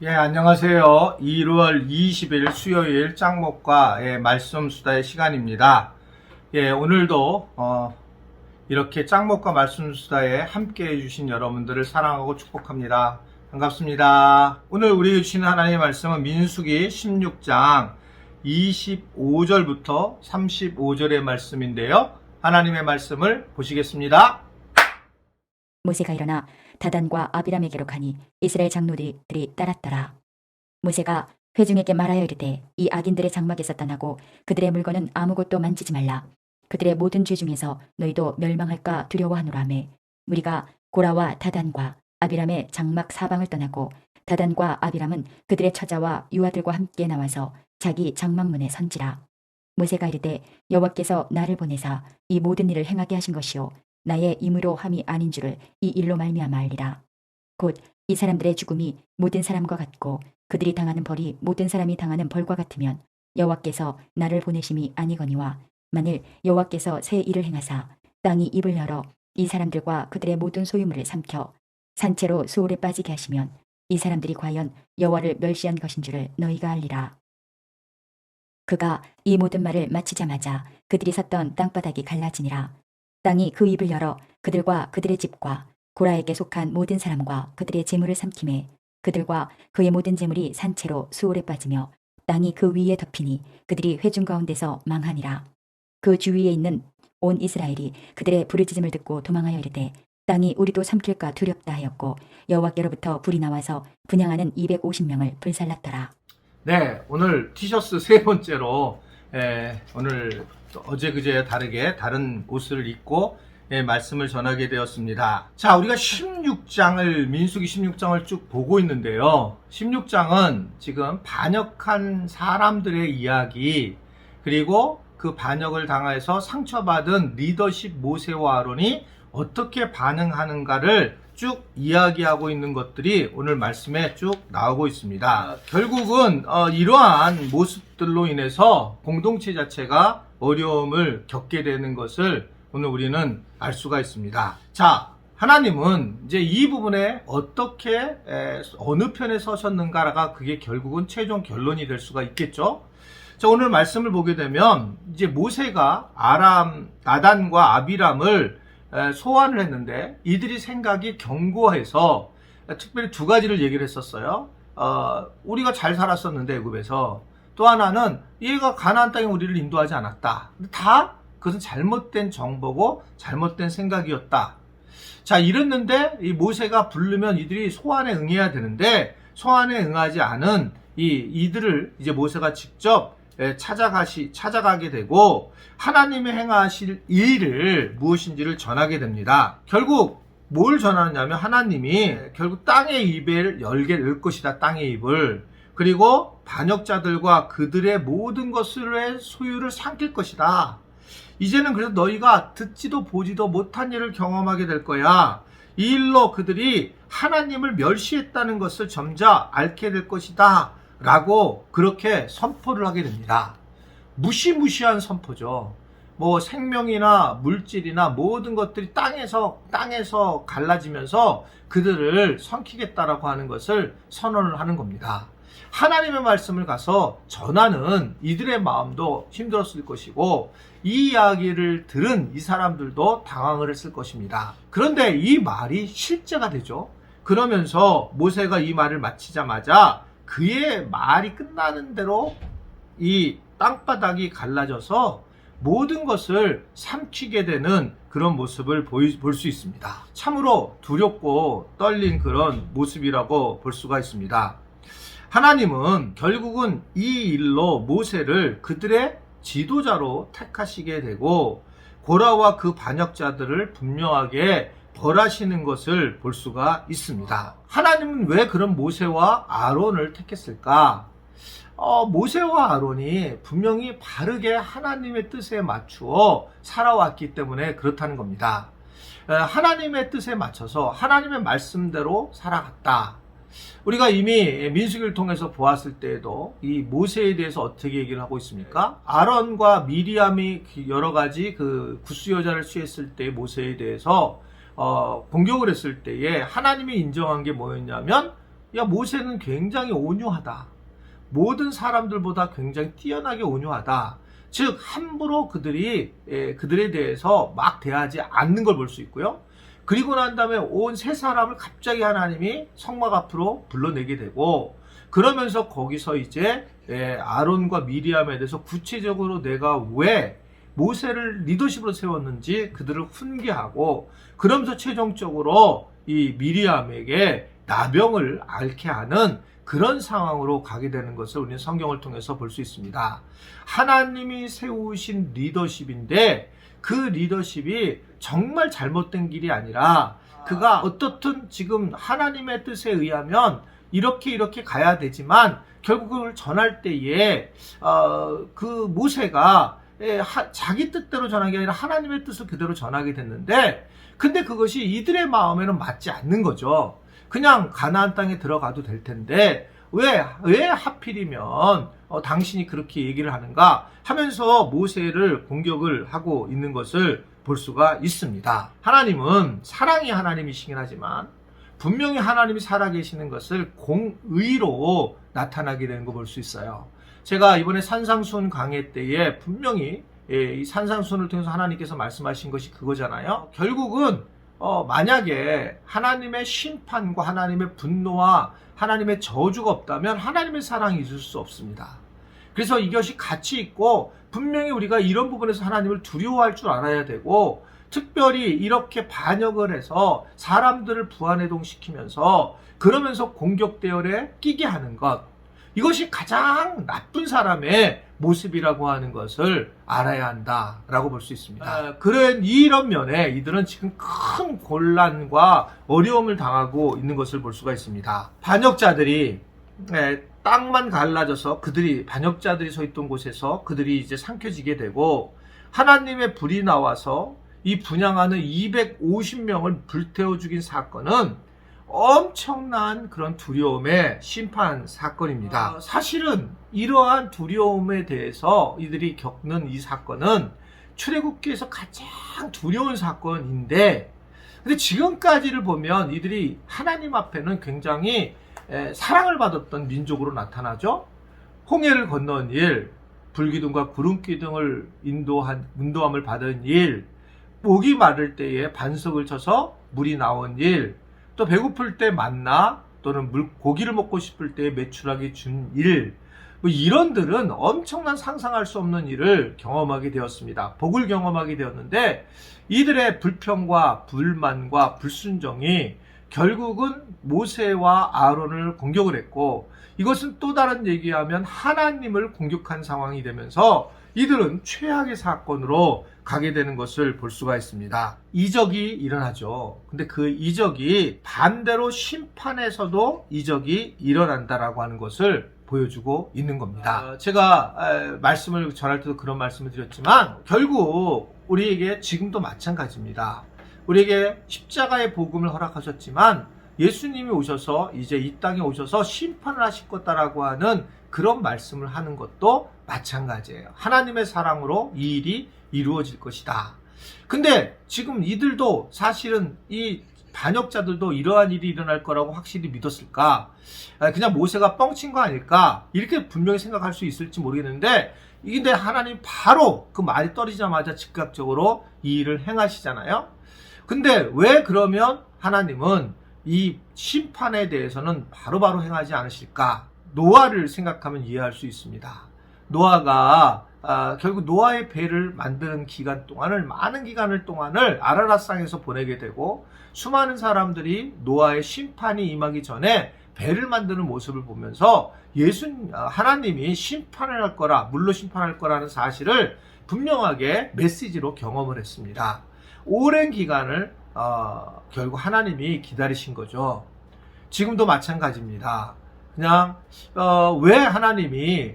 예, 안녕하세요. 1월 20일 수요일 짱목과 말씀 수다의 시간입니다. 예, 오늘도 이렇게 짱목과 말씀 수다에 함께 해주신 여러분들을 사랑하고 축복합니다. 반갑습니다. 오늘 우리에게 주시는 하나님의 말씀은 민수기 16장 25절부터 35절의 말씀인데요. 하나님의 말씀을 보시겠습니다. 모세가 일어나 다단과 아비람에게로 가니 이스라엘 장로들이 따랐더라. 모세가 회중에게 말하여 이르되 이 악인들의 장막에서 떠나고 그들의 물건은 아무것도 만지지 말라. 그들의 모든 죄 중에서 너희도 멸망할까 두려워하노라매 우리가 고라와 다단과 아비람의 장막 사방을 떠나고 다단과 아비람은 그들의 처자와 유아들과 함께 나와서 자기 장막문에 선지라. 모세가 이르되 여호와께서 나를 보내사 이 모든 일을 행하게 하신 것이요 나의 임의로 함이 아닌 줄을 이 일로 말미암아 알리라. 곧 이 사람들의 죽음이 모든 사람과 같고 그들이 당하는 벌이 모든 사람이 당하는 벌과 같으면 여호와께서 나를 보내심이 아니거니와 만일 여호와께서 새 일을 행하사 땅이 입을 열어 이 사람들과 그들의 모든 소유물을 삼켜 산채로 수월에 빠지게 하시면 이 사람들이 과연 여호와를 멸시한 것인 줄을 너희가 알리라. 그가 이 모든 말을 마치자마자 그들이 섰던 땅바닥이 갈라지니라. 땅이 그 입을 열어 그들과 그들의 집과 고라에게 속한 모든 사람과 그들의 재물을 삼키매 그들과 그의 모든 재물이 산채로 수월에 빠지며 땅이 그 위에 덮이니 그들이 회중 가운데서 망하니라. 그 주위에 있는 온 이스라엘이 그들의 부르짖음을 듣고 도망하여 이르되 땅이 우리도 삼킬까 두렵다 하였고 여호와께로부터 불이 나와서 분향하는 250명을 불살랐더라. 네, 오늘 티셔츠 세 번째로 오늘 어제 그제 다르게 다른 옷을 입고 말씀을 전하게 되었습니다. 자, 우리가 16장을 민수기 16장을 쭉 보고 있는데요. 16장은 지금 반역한 사람들의 이야기, 그리고 그 반역을 당해서 상처받은 리더십 모세와 아론이 어떻게 반응하는가를 쭉 이야기하고 있는 것들이 오늘 말씀에 쭉 나오고 있습니다. 결국은 이러한 모습들로 인해서 공동체 자체가 어려움을 겪게 되는 것을 오늘 우리는 알 수가 있습니다. 자, 하나님은 이제 이 부분에 어떻게 어느 편에 서셨는가가 그게 결국은 최종 결론이 될 수가 있겠죠. 자, 오늘 말씀을 보게 되면 이제 모세가 나단과 아비람을 소환을 했는데 이들이 생각이 견고해서 특별히 두 가지를 얘기를 했었어요. 우리가 잘 살았었는데 애굽에서, 또 하나는 얘가 가나안 땅에 우리를 인도하지 않았다. 다 그것은 잘못된 정보고 잘못된 생각이었다. 자, 이랬는데 이 모세가 부르면 이들이 소환에 응해야 되는데 소환에 응하지 않은 이들을 이제 모세가 직접 찾아가게 되고 하나님의 행하실 일을 무엇인지를 전하게 됩니다. 결국 뭘 전하느냐면 하나님이 결국 땅의 입을 열게 될 것이다. 땅의 입을. 그리고 반역자들과 그들의 모든 것의 소유를 삼킬 것이다. 이제는 그래서 너희가 듣지도 보지도 못한 일을 경험하게 될 거야. 이 일로 그들이 하나님을 멸시했다는 것을 점자 앓게 될 것이다. 라고 그렇게 선포를 하게 됩니다. 무시무시한 선포죠. 뭐 생명이나 물질이나 모든 것들이 땅에서 갈라지면서 그들을 삼키겠다라고 하는 것을 선언을 하는 겁니다. 하나님의 말씀을 가서 전하는 이들의 마음도 힘들었을 것이고 이 이야기를 들은 이 사람들도 당황을 했을 것입니다. 그런데 이 말이 실제가 되죠. 그러면서 모세가 이 말을 마치자마자 그의 말이 끝나는 대로 이 땅바닥이 갈라져서 모든 것을 삼키게 되는 그런 모습을 볼 수 있습니다. 참으로 두렵고 떨린 그런 모습이라고 볼 수가 있습니다. 하나님은 결국은 이 일로 모세를 그들의 지도자로 택하시게 되고 고라와 그 반역자들을 분명하게 벌하시는 것을 볼 수가 있습니다. 하나님은 왜 그런 모세와 아론을 택했을까? 모세와 아론이 분명히 바르게 하나님의 뜻에 맞추어 살아왔기 때문에 그렇다는 겁니다. 하나님의 뜻에 맞춰서 하나님의 말씀대로 살아갔다. 우리가 이미 민수기를 통해서 보았을 때에도 이 모세에 대해서 어떻게 얘기를 하고 있습니까? 아론과 미리암이 여러 가지 그 구스 여자를 취했을 때 모세에 대해서 공격을 했을 때에 하나님이 인정한 게 뭐였냐면 야, 모세는 굉장히 온유하다. 모든 사람들보다 굉장히 뛰어나게 온유하다. 즉 함부로 그들에 대해서 막 대하지 않는 걸 볼 수 있고요. 그리고 난 다음에 온 세 사람을 갑자기 하나님이 성막 앞으로 불러내게 되고, 그러면서 거기서 이제 아론과 미리암에 대해서 구체적으로 내가 왜 모세를 리더십으로 세웠는지 그들을 훈계하고, 그러면서 최종적으로 이 미리암에게 나병을 앓게 하는 그런 상황으로 가게 되는 것을 우리는 성경을 통해서 볼 수 있습니다. 하나님이 세우신 리더십인데 그 리더십이 정말 잘못된 길이 아니라, 그가 어떻든 지금 하나님의 뜻에 의하면 이렇게 가야 되지만 결국 그걸 전할 때에 그 모세가 자기 뜻대로 전한 게 아니라 하나님의 뜻을 그대로 전하게 됐는데, 근데 그것이 이들의 마음에는 맞지 않는 거죠. 그냥 가나안 땅에 들어가도 될 텐데 왜 하필이면 당신이 그렇게 얘기를 하는가 하면서 모세를 공격을 하고 있는 것을 볼 수가 있습니다. 하나님은 사랑이 하나님이시긴 하지만 분명히 하나님이 살아계시는 것을 공의로 나타나게 되는 거 볼 수 있어요. 제가 이번에 산상수훈 강해 때에 분명히 이 산상수훈을 통해서 하나님께서 말씀하신 것이 그거잖아요. 결국은 만약에 하나님의 심판과 하나님의 분노와 하나님의 저주가 없다면 하나님의 사랑이 있을 수 없습니다. 그래서 이것이 같이 있고, 분명히 우리가 이런 부분에서 하나님을 두려워할 줄 알아야 되고, 특별히 이렇게 반역을 해서 사람들을 부안해동시키면서 그러면서 공격 대열에 끼게 하는 것, 이것이 가장 나쁜 사람의 모습이라고 하는 것을 알아야 한다라고 볼 수 있습니다. 이런 면에 이들은 지금 큰 곤란과 어려움을 당하고 있는 것을 볼 수가 있습니다. 반역자들이 땅만 갈라져서 반역자들이 서 있던 곳에서 그들이 이제 삼켜지게 되고, 하나님의 불이 나와서 이 분향하는 250명을 불태워 죽인 사건은 엄청난 그런 두려움의 심판 사건입니다. 사실은 이러한 두려움에 대해서 이들이 겪는 이 사건은 출애굽기에서 가장 두려운 사건인데, 근데 지금까지를 보면 이들이 하나님 앞에는 굉장히 사랑을 받았던 민족으로 나타나죠. 홍해를 건넌 일, 불기둥과 구름기둥을 인도함을 받은 일, 목이 마를 때에 반석을 쳐서 물이 나온 일, 또 배고플 때 만나 또는 고기를 먹고 싶을 때 메추라기 준 일, 이런들은 엄청난 상상할 수 없는 일을 경험하게 되었습니다. 복을 경험하게 되었는데, 이들의 불평과 불만과 불순종이 결국은 모세와 아론을 공격을 했고, 이것은 또 다른 얘기하면 하나님을 공격한 상황이 되면서 이들은 최악의 사건으로 가게 되는 것을 볼 수가 있습니다. 이적이 일어나죠. 근데 그 이적이 반대로 심판에서도 이적이 일어난다라고 하는 것을 보여주고 있는 겁니다. 제가 말씀을 전할 때도 그런 말씀을 드렸지만, 결국 우리에게 지금도 마찬가지입니다. 우리에게 십자가의 복음을 허락하셨지만 예수님이 오셔서 이제 이 땅에 오셔서 심판을 하실 거다라고 하는 그런 말씀을 하는 것도 마찬가지예요. 하나님의 사랑으로 이 일이 이루어질 것이다. 근데 지금 이들도 사실은 이 반역자들도 이러한 일이 일어날 거라고 확실히 믿었을까? 그냥 모세가 뻥친 거 아닐까? 이렇게 분명히 생각할 수 있을지 모르겠는데, 근데 하나님 바로 그 말이 떨어지자마자 즉각적으로 이 일을 행하시잖아요. 근데 왜 그러면 하나님은 이 심판에 대해서는 바로바로 행하지 않으실까? 노아를 생각하면 이해할 수 있습니다. 노아가 결국 노아의 배를 만드는 기간 동안을, 많은 기간을 동안을 아라랏 보내게 되고, 수많은 사람들이 노아의 심판이 임하기 전에 배를 만드는 모습을 보면서 하나님이 심판을 할 거라, 물로 심판할 거라는 사실을 분명하게 메시지로 경험을 했습니다. 오랜 기간을 결국 하나님이 기다리신 거죠. 지금도 마찬가지입니다. 그냥 왜 하나님이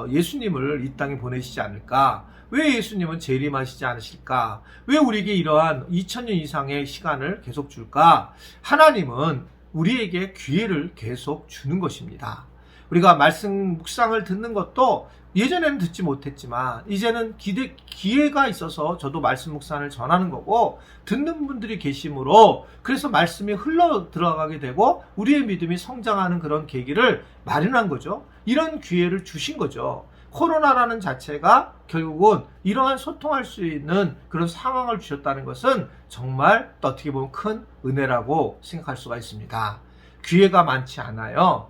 예수님을 이 땅에 보내시지 않을까? 왜 예수님은 재림하시지 않으실까? 왜 우리에게 이러한 2000년 이상의 시간을 계속 줄까? 하나님은 우리에게 기회를 계속 주는 것입니다. 우리가 말씀 묵상을 듣는 것도 예전에는 듣지 못했지만 이제는 기회가 있어서 저도 말씀 묵상을 전하는 거고 듣는 분들이 계심으로 그래서 말씀이 흘러 들어가게 되고 우리의 믿음이 성장하는 그런 계기를 마련한 거죠. 이런 기회를 주신 거죠. 코로나라는 자체가 결국은 이러한 소통할 수 있는 그런 상황을 주셨다는 것은 정말 또 어떻게 보면 큰 은혜라고 생각할 수가 있습니다. 기회가 많지 않아요.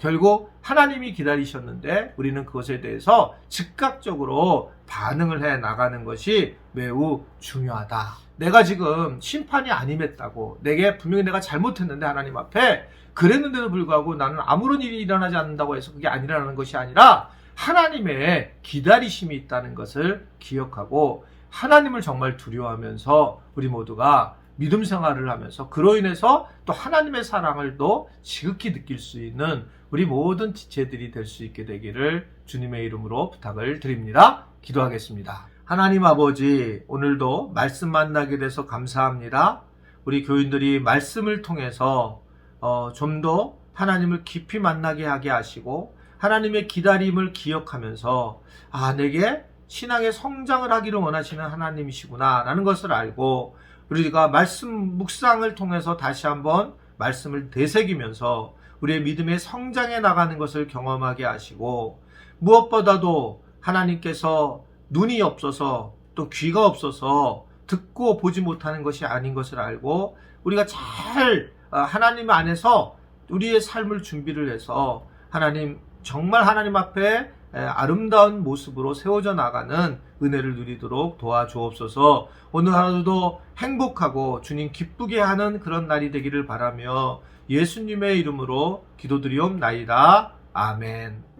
결국 하나님이 기다리셨는데 우리는 그것에 대해서 즉각적으로 반응을 해 나가는 것이 매우 중요하다. 내가 지금 심판이 안 임했다고 분명히 내가 잘못했는데 하나님 앞에 그랬는데도 불구하고 나는 아무런 일이 일어나지 않는다고 해서 그게 안 일어나는 것이 아니라 하나님의 기다리심이 있다는 것을 기억하고 하나님을 정말 두려워하면서 우리 모두가 믿음 생활을 하면서 그로 인해서 또 하나님의 사랑을 또 지극히 느낄 수 있는 우리 모든 지체들이 될 수 있게 되기를 주님의 이름으로 부탁을 드립니다. 기도하겠습니다. 하나님 아버지, 오늘도 말씀 만나게 돼서 감사합니다. 우리 교인들이 말씀을 통해서 좀 더 하나님을 깊이 만나게 하게 하시고 하나님의 기다림을 기억하면서 내게 신앙의 성장을 하기를 원하시는 하나님이시구나 라는 것을 알고 우리가 말씀 묵상을 통해서 다시 한번 말씀을 되새기면서 우리의 믿음의 성장해 나가는 것을 경험하게 하시고 무엇보다도 하나님께서 눈이 없어서 또 귀가 없어서 듣고 보지 못하는 것이 아닌 것을 알고 우리가 잘 하나님 안에서 우리의 삶을 준비를 해서 정말 하나님 앞에 아름다운 모습으로 세워져 나가는 은혜를 누리도록 도와주옵소서. 오늘 하루도 행복하고 주님 기쁘게 하는 그런 날이 되기를 바라며 예수님의 이름으로 기도드리옵나이다. 아멘.